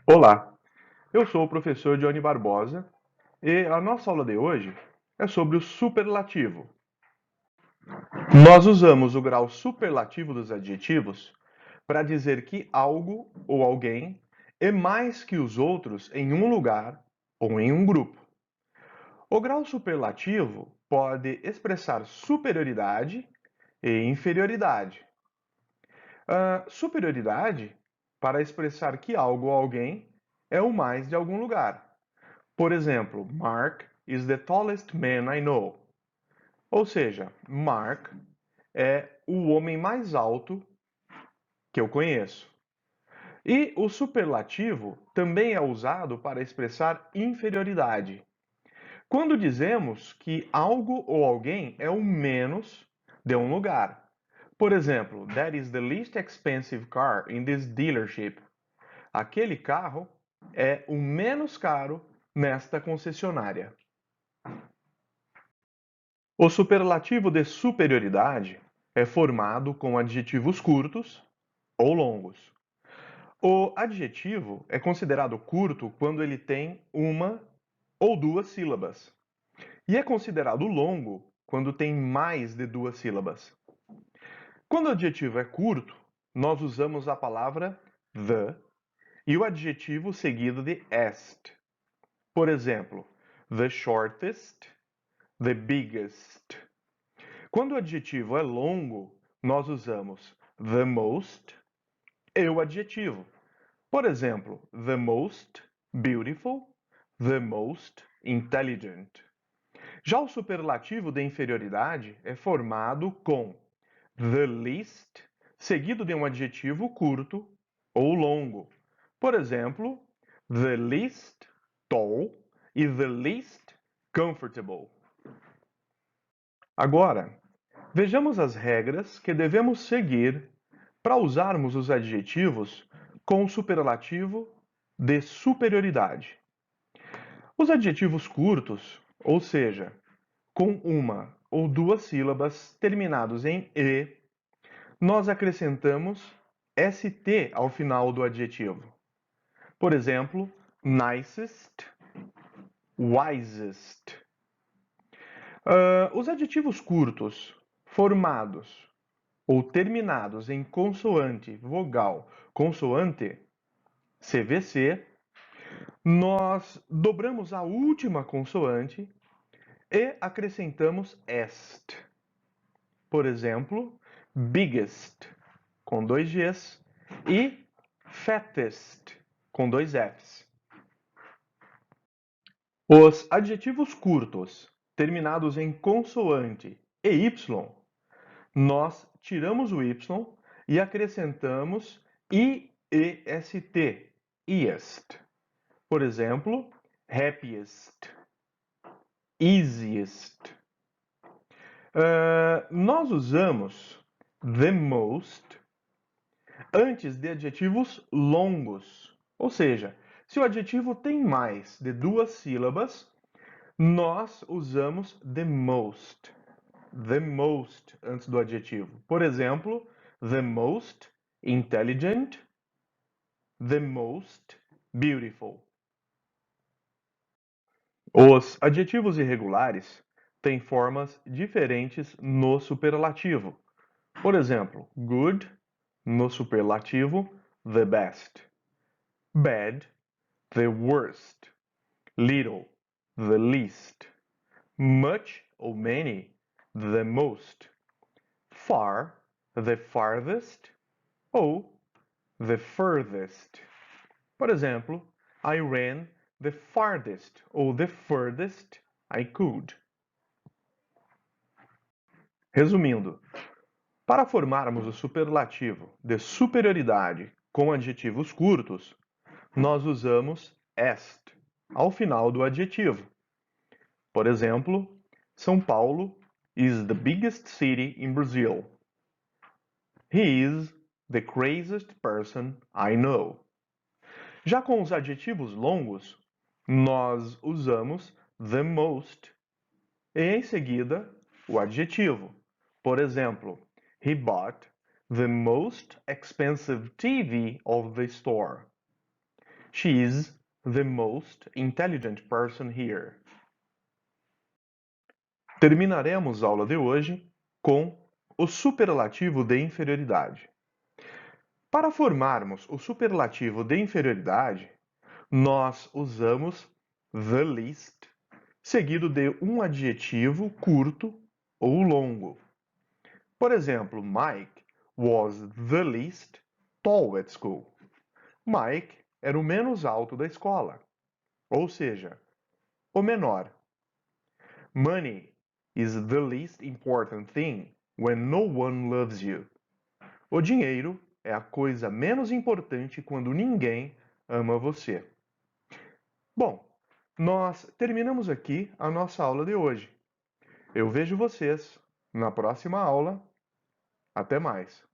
Olá, eu sou o professor Johnny Barbosa e a nossa aula de hoje é sobre o superlativo. Nós usamos o grau superlativo dos adjetivos para dizer que algo ou alguém é mais que os outros em um lugar ou em um grupo. O grau superlativo pode expressar superioridade e inferioridade. A superioridade para expressar que algo ou alguém é o mais de algum lugar. Por exemplo, Mark is the tallest man I know. Ou seja, Mark é o homem mais alto que eu conheço. E o superlativo também é usado para expressar inferioridade. Quando dizemos que algo ou alguém é o menos de um lugar. Por exemplo, that is the least expensive car in this dealership. Aquele carro é o menos caro nesta concessionária. O superlativo de superioridade é formado com adjetivos curtos ou longos. O adjetivo é considerado curto quando ele tem uma ou duas sílabas, e é considerado longo quando tem mais de duas sílabas. Quando o adjetivo é curto, nós usamos a palavra the e o adjetivo seguido de est. Por exemplo, the shortest, the biggest. Quando o adjetivo é longo, nós usamos the most e o adjetivo. Por exemplo, the most beautiful, the most intelligent. Já o superlativo de inferioridade é formado com the least, seguido de um adjetivo curto ou longo. Por exemplo, the least tall e the least comfortable. Agora, vejamos as regras que devemos seguir para usarmos os adjetivos com o superlativo de superioridade. Os adjetivos curtos, ou seja, com uma ou duas sílabas terminados em e, nós acrescentamos st ao final do adjetivo. Por exemplo, nicest, wisest. Os adjetivos curtos, formados ou terminados em consoante, vogal, consoante, CVC, nós dobramos a última consoante e acrescentamos est. Por exemplo, biggest, com dois Gs, e fattest, com dois Fs. Os adjetivos curtos, terminados em consoante e Y, nós tiramos o Y e acrescentamos IEST, east. Por exemplo, happiest, easiest. Nós usamos the most antes de adjetivos longos. Ou seja, se o adjetivo tem mais de duas sílabas, nós usamos the most. The most antes do adjetivo. Por exemplo, the most intelligent, the most beautiful. Os adjetivos irregulares têm formas diferentes no superlativo. Por exemplo, good no superlativo the best, bad the worst, little the least, much ou many the most, far the farthest ou the furthest. Por exemplo, I ran the farthest ou the furthest I could. Resumindo, para formarmos o superlativo de superioridade com adjetivos curtos, nós usamos est ao final do adjetivo. Por exemplo, São Paulo is the biggest city in Brazil. He is the craziest person I know. Já com os adjetivos longos, nós usamos the most e em seguida o adjetivo. Por exemplo, he bought the most expensive TV of the store. She is the most intelligent person here. Terminaremos a aula de hoje com o superlativo de inferioridade. Para formarmos o superlativo de inferioridade, nós usamos the least, seguido de um adjetivo curto ou longo. Por exemplo, Mike was the least tall at school. Mike era o menos alto da escola, ou seja, o menor. Money is the least important thing when no one loves you. O dinheiro é a coisa menos importante quando ninguém ama você. Bom, nós terminamos aqui a nossa aula de hoje. Eu vejo vocês na próxima aula. Até mais!